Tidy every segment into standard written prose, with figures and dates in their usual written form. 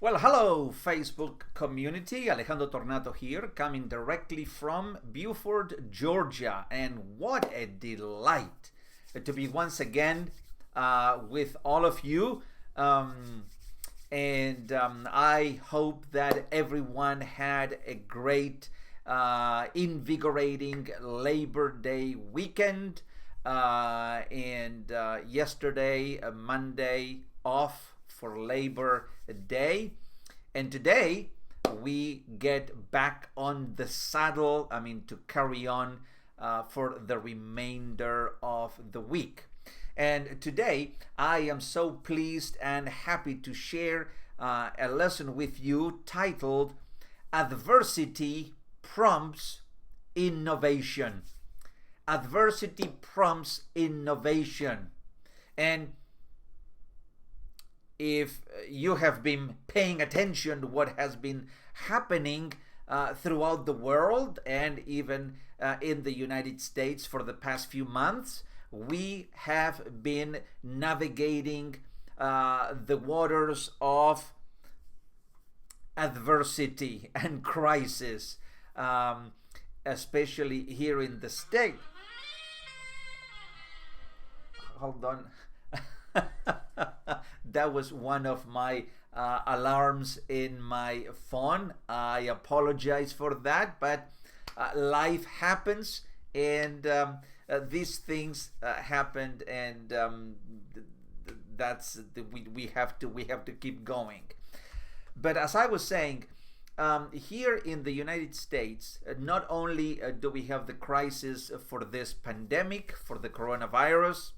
Well, hello, Facebook community. Alejandro Tornato here, coming directly from Beaufort, Georgia. And what a delight to be once again with all of you. I hope that everyone had a great, invigorating Labor Day weekend. Yesterday, Monday, off for Labor Day. And today we get back on the saddle, to carry on for the remainder of the week. And today I am so pleased and happy to share a lesson with you titled Adversity Prompts Innovation. Adversity prompts innovation. And if you have been paying attention to what has been happening throughout the world and even in the United States for the past few months, we have been navigating the waters of adversity and crisis, especially here in the state. Hold on. That was one of my alarms in my phone. I apologize for that, but life happens, and these things happened, and we have to keep going. But as I was saying, here in the United States, not only do we have the crisis for this pandemic, for the coronavirus,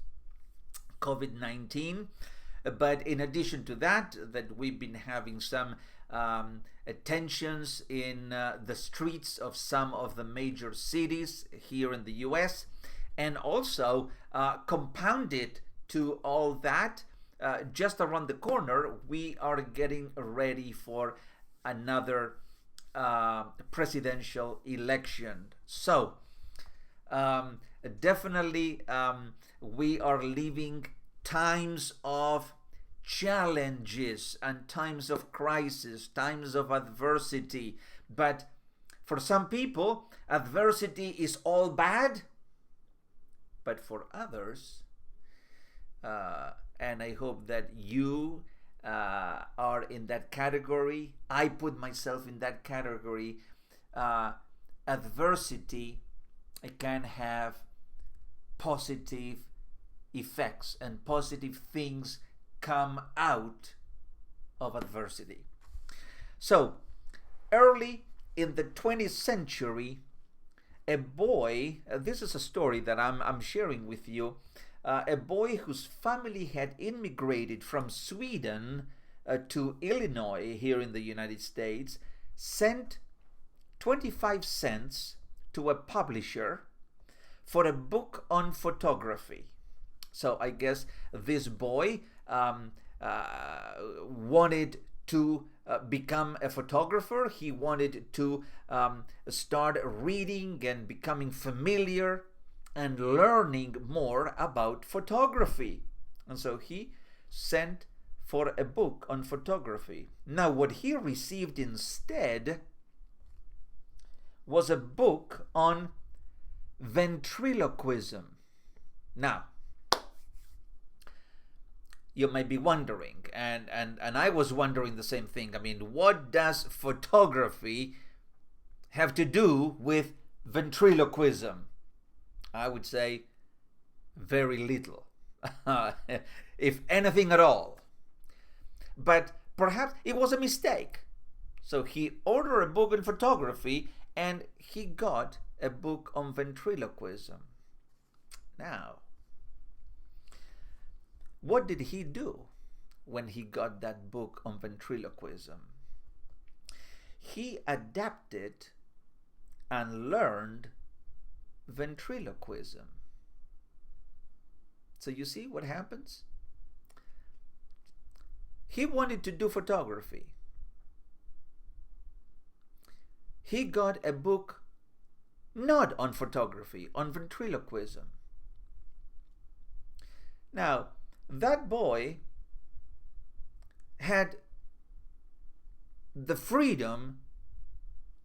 COVID-19, but in addition to that we've been having some tensions in the streets of some of the major cities here in the US, and also compounded to all that, just around the corner we are getting ready for another presidential election. So definitely we are living times of challenges and times of crisis, times of adversity. But for some people, adversity is all bad. But for others, and I hope that you are in that category, I put myself in that category, adversity can have positive effects, and positive things come out of adversity. So early in the 20th century, a boy, this is a story that I'm sharing with you, a boy whose family had immigrated from Sweden to Illinois here in the United States, sent 25 cents to a publisher for a book on photography. So I guess this boy wanted to become a photographer. He wanted to start reading and becoming familiar and learning more about photography. And so he sent for a book on photography. Now, what he received instead was a book on ventriloquism. Now, you might be wondering, and I was wondering the same thing. What does photography have to do with ventriloquism? I would say very little, if anything at all. But perhaps it was a mistake. So he ordered a book on photography, and he got a book on ventriloquism. Now, what did he do when he got that book on ventriloquism? He adapted and learned ventriloquism. So you see what happens? He wanted to do photography. He got a book not on photography, on ventriloquism. Now, that boy had the freedom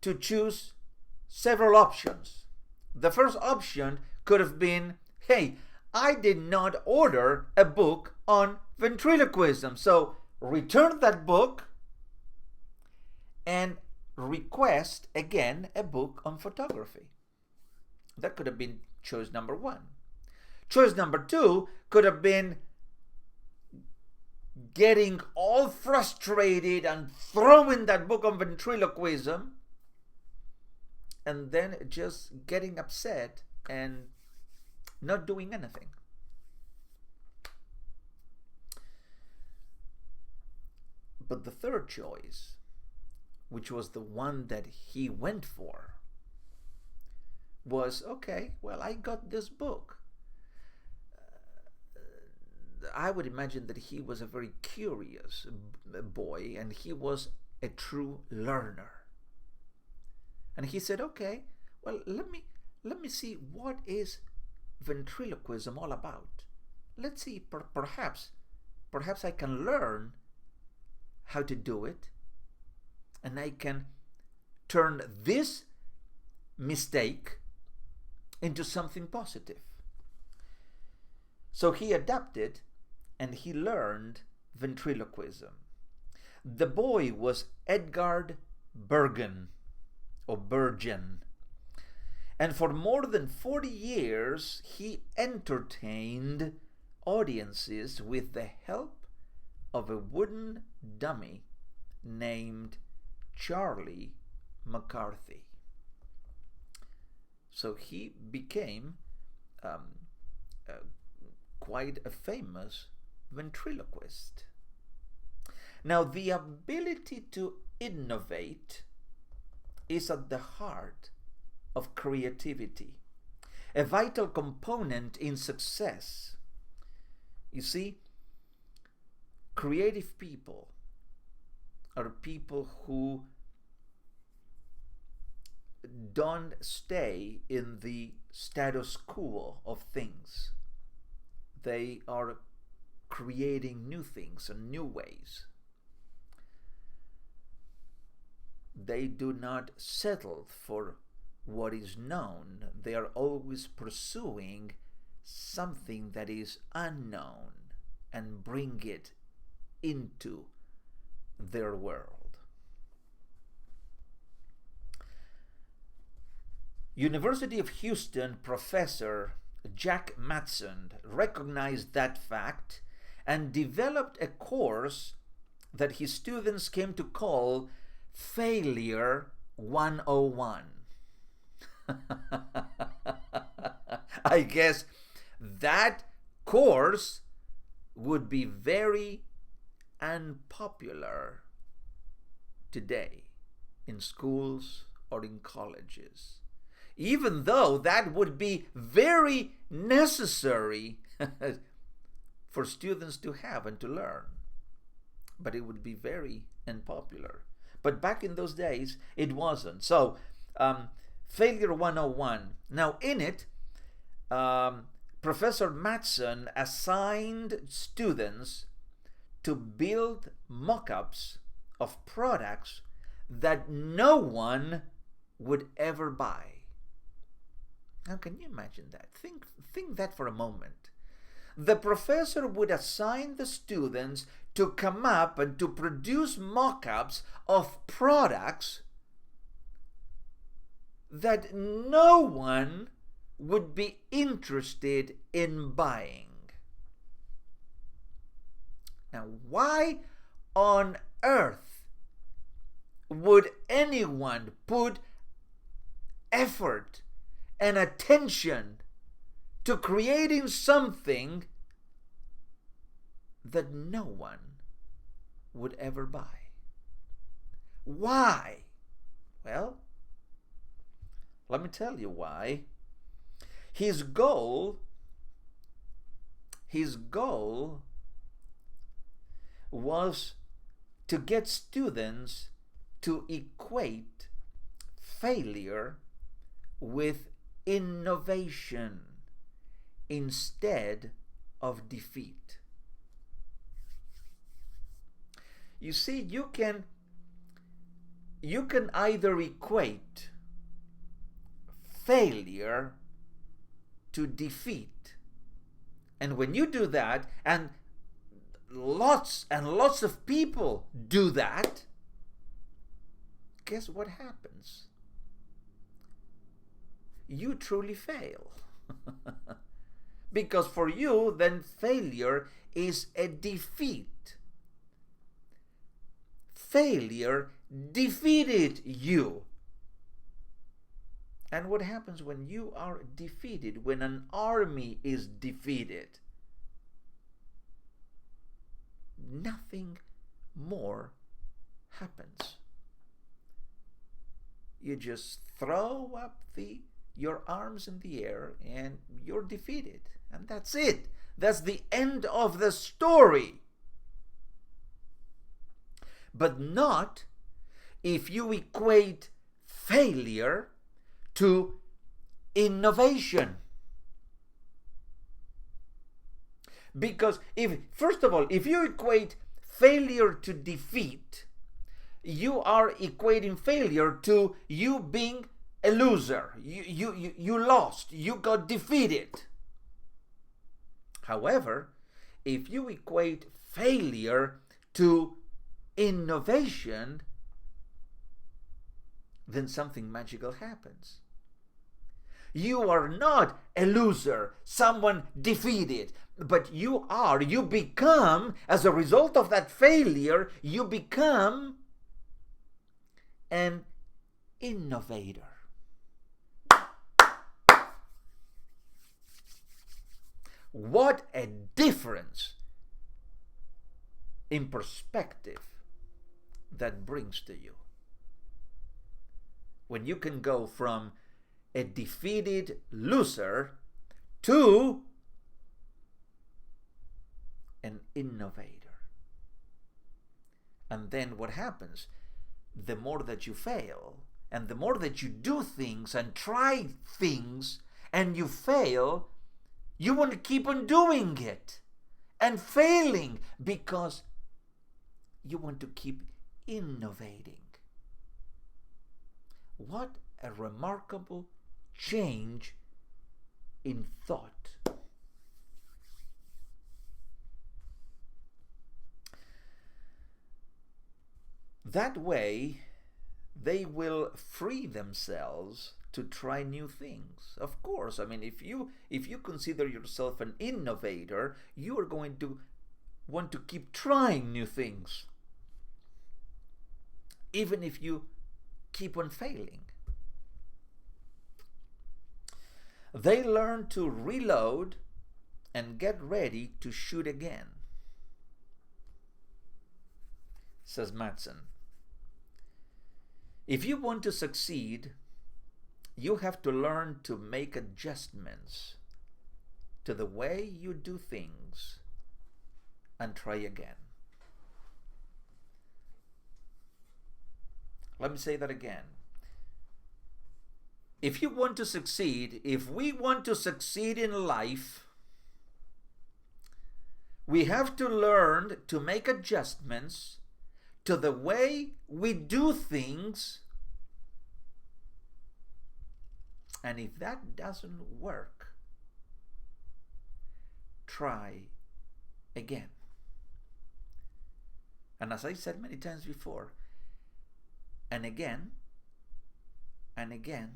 to choose several options. The first option could have been, hey, I did not order a book on ventriloquism, so return that book and request again a book on photography. That could have been choice number one. Choice number two could have been getting all frustrated and throwing that book on ventriloquism and then just getting upset and not doing anything. But the third choice, which was the one that he went for, was, okay, well, I got this book. I would imagine that he was a very curious boy and he was a true learner. And he said, okay, well, let me see what is ventriloquism all about. Let's see, perhaps I can learn how to do it, and I can turn this mistake into something positive. So he adapted and he learned ventriloquism. The boy was Edgard Bergen, or Bergen. And for more than 40 years, he entertained audiences with the help of a wooden dummy named Charlie McCarthy. So he became quite a famous ventriloquist. Now, the ability to innovate is at the heart of creativity, a vital component in success. You see, creative people are people who don't stay in the status quo of things. They are creating new things and new ways. They do not settle for what is known. They are always pursuing something that is unknown and bring it into their world. University of Houston professor Jack Matson recognized that fact and developed a course that his students came to call Failure 101. I guess that course would be very unpopular today in schools or in colleges, even though that would be very necessary for students to have and to learn. But it would be very unpopular. But back in those days, it wasn't. So, Failure 101. Now, in it, Professor Matson assigned students to build mock-ups of products that no one would ever buy. Now, can you imagine that? Think that for a moment. The professor would assign the students to come up and to produce mock-ups of products that no one would be interested in buying. Now, why on earth would anyone put effort and attention to creating something that no one would ever buy? Why? Well, let me tell you why. His goal was to get students to equate failure with innovation instead of defeat. You see, you can you can either equate failure to defeat. And when you do that, and lots of people do that, guess what happens? You truly fail. Because for you, then failure is a defeat. Failure defeated you. And what happens when you are defeated, when an army is defeated? Nothing more happens. You just throw up your arms in the air and you're defeated. And that's it. That's the end of the story. But not if you equate failure to innovation. Because first of all, if you equate failure to defeat, you are equating failure to you being a loser. You lost. You got defeated. However, if you equate failure to innovation, then something magical happens. You are not a loser, someone defeated, but you become, as a result of that failure, you become an innovator. What a difference in perspective that brings to you. When you can go from a defeated loser to an innovator. And then what happens? The more that you fail, and the more that you do things and try things, and you fail, you want to keep on doing it and failing because you want to keep innovating. What a remarkable change in thought. That way, they will free themselves to try new things. Of course, I mean, if you consider yourself an innovator, you are going to want to keep trying new things, even if you keep on failing. They learn to reload and get ready to shoot again, says Madsen. If you want to succeed, you have to learn to make adjustments to the way you do things and try again. Let me say that again. If you want to succeed, if we want to succeed in life, we have to learn to make adjustments to the way we do things. And if that doesn't work, try again. And as I said many times before, and again, and again,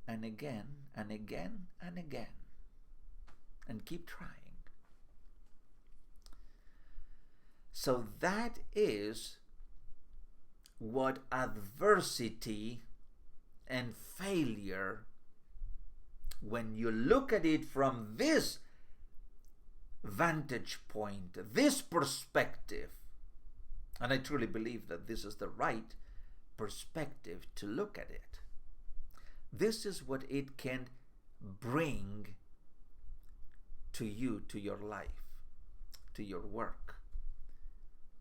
and again, and again, and again, and keep trying. So that is what adversity and failure, when you look at it from this vantage point, this perspective, and I truly believe that this is the right perspective to look at it. This is what it can bring to you, to your life, to your work,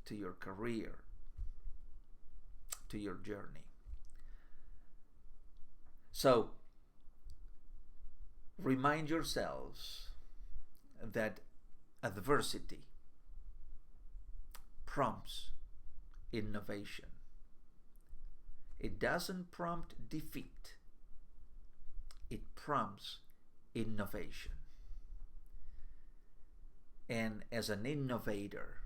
to your career, to your journey. So, remind yourselves that adversity prompts innovation. it doesn't prompt defeat. It prompts innovation. And as an innovator,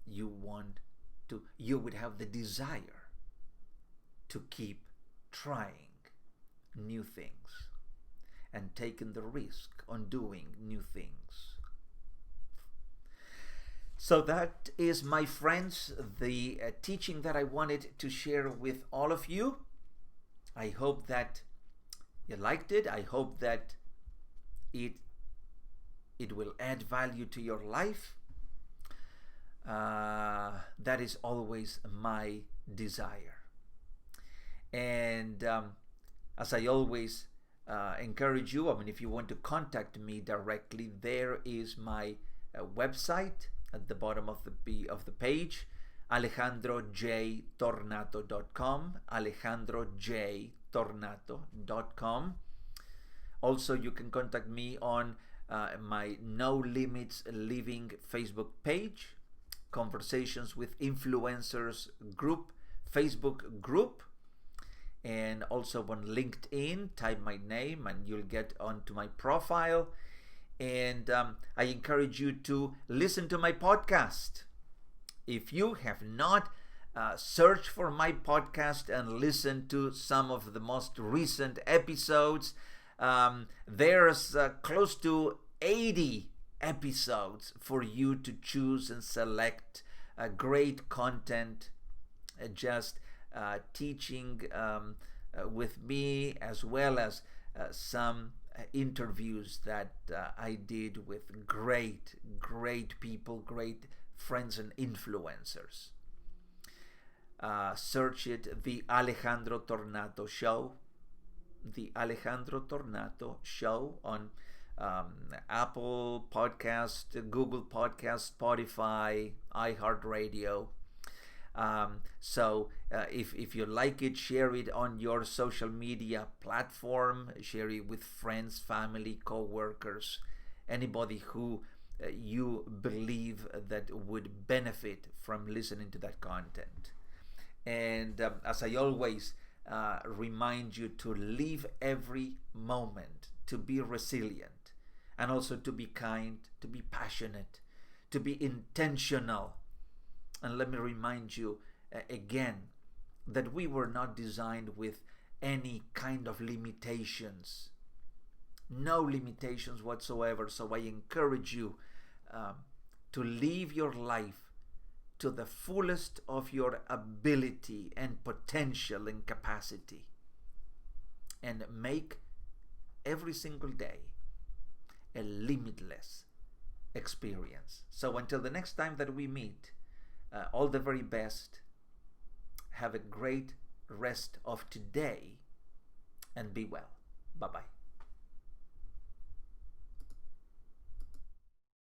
you would have the desire to keep trying new things and taking the risk on doing new things. So that is, my friends, the teaching that I wanted to share with all of you. I hope that you liked it. I hope that it will add value to your life. That is always my desire. And as I always encourage you, if you want to contact me directly, there is my website at the bottom of the page, alejandrojtornato.com, alejandrojtornato.com. Also, you can contact me on my No Limits Living Facebook page, Conversations with Influencers group, Facebook group, and also on LinkedIn. Type my name and you'll get onto my profile. And I encourage you to listen to my podcast. If you have not searched for my podcast and listened to some of the most recent episodes, there's close to 80 episodes for you to choose and select. Great content, just teaching with me, as well as some interviews that I did with great people, great friends and influencers. Search it, The Alejandro Tornato Show. The Alejandro Tornato Show on Apple Podcast, Google Podcast, Spotify, iHeartRadio. So if you like it, share it on your social media platform. Share it with friends, family, co-workers, anybody who you believe that would benefit from listening to that content. And as I always remind you, to live every moment, to be resilient, and also to be kind, to be passionate, to be intentional. And let me remind you again that we were not designed with any kind of limitations. No limitations whatsoever. So I encourage you to live your life to the fullest of your ability and potential and capacity, and make every single day a limitless experience. So until the next time that we meet, all the very best. Have a great rest of today and be well. Bye-bye.